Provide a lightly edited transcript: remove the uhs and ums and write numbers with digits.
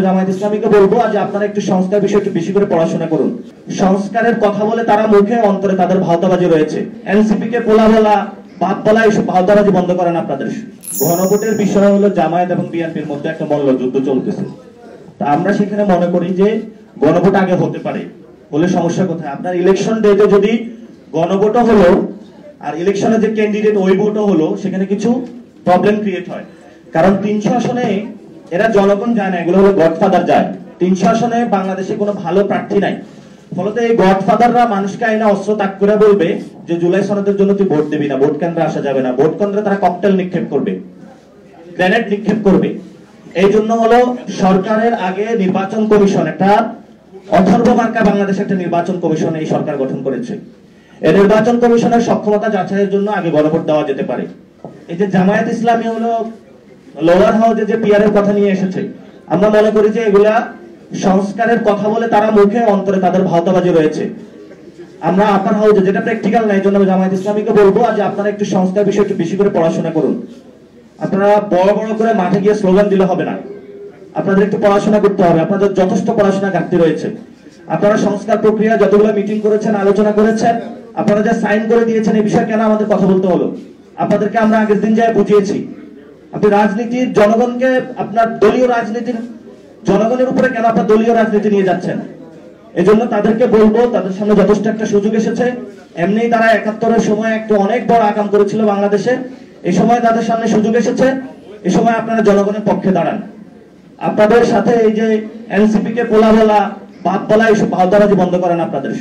জামায়াত ইসলামীকে বলবো যে আপনারা একটু সংস্কার বিষয়ে একটু বেশি করে পড়াশোনা করুন। সংস্কারের কথা বলে তারা মুখে অন্তরে তাদের ভাওতাবাজি রয়েছে। এনসিপি কে বলা বাপ বলা এইসব ভাওতাবাজি বন্ধ করেন আপনাদের। গণভোটের বিষয় হলো জামায়াত এবং বিএনপির মধ্যে একটা মল্লযুদ্ধ চলতেছে। তা আমরা সেখানে মনে করি যে গণভোট আগে হতে পারে, হলে সমস্যা কোথায়? আপনার ইলেকশন ডেতে যদি গণভোটও হলো আর ইলেকশনে যে ক্যান্ডিডেট ওই ভোটও হলো, সেখানে কিছু প্রবলেম ক্রিয়েট হয়। কারণ 300 আসনে এরা জনগণ যায় না, এগুলো হলো গডফাদার যায়। 300 আসনে বাংলাদেশে কোনো ভালো প্রার্থী নাই। ফলত এই গডফাদাররা মানুষকে আইনা অস্ত্র তাক করে বলবে যে জুলাই সনদের জন্য তুই ভোট দিবি না, ভোট কেন্দ্রে আসা যাবে না। ভোট কেন্দ্রে তারা ককটেল নিক্ষেপ করবে, গ্রেনেড নিক্ষেপ করবে। এই জন্য হলো সরকারের আগে নির্বাচন কমিশন, একটা অথর্ব মার্কা বাংলাদেশ একটা নির্বাচন কমিশন এই সরকার গঠন করেছে। এই নির্বাচন কমিশনের সক্ষমতা যাচাইয়ের জন্য আগে গণভোট দেওয়া যেতে পারে। এই যে জামায়াত ইসলামী হলো লোয়ার হাউসে যে পিয়ারের কথা নিয়ে এসেছে, আমরা মনে করি যে এগুলা সংস্কারের কথা বলে তারা মুখে অন্তরে তাদের ভাওতাবাজি রয়েছে। আমরা আপার হাউসে যেটা প্র্যাকটিক্যাল নাই, জন্য জামায়াত ইসলামীকে বলবো যে আপনারা একটু সংস্কার বিষয়ে একটু বেশি করে পড়াশোনা করুন। আপনারা বড় বড় করে মাঠে গিয়ে স্লোগান দিলে হবে না, আপনাদের একটু পড়াশোনা করতে হবে। আপনাদের যথেষ্ট পড়াশোনা ঘাটতি রয়েছে। আপনারা সংস্কার প্রক্রিয়া যতগুলো মিটিং করেছেন, আলোচনা করেছেন, আপনারা যা সাইন করে দিয়েছেন, এই বিষয়ে কেন আমাদের কথা বলতে হলো? আপনাদেরকে আমরা আগের দিন যাই বুঝিয়েছি। আপনি রাজনীতির জনগণকে, আপনার দলীয় রাজনীতির জনগণের উপরে কেন আপনার দলীয় রাজনীতি নিয়ে যাচ্ছেন? এজন্য তাদেরকে বলবো, তাদের সামনে যথেষ্ট একটা সুযোগ এসেছে। এমনি তারা 71-এর সময় একটা অনেক বড় আকাম করেছিল বাংলাদেশে। এই সময় তাদের সামনে সুযোগ এসেছে। এই সময় আপনারা জনগণের পক্ষে দাঁড়ান। আপনাদের সাথে এই যে এনসিপি কে বলা বাপ বলা এইসব ভাওতাবাজি বন্ধ করেন আপনাদের।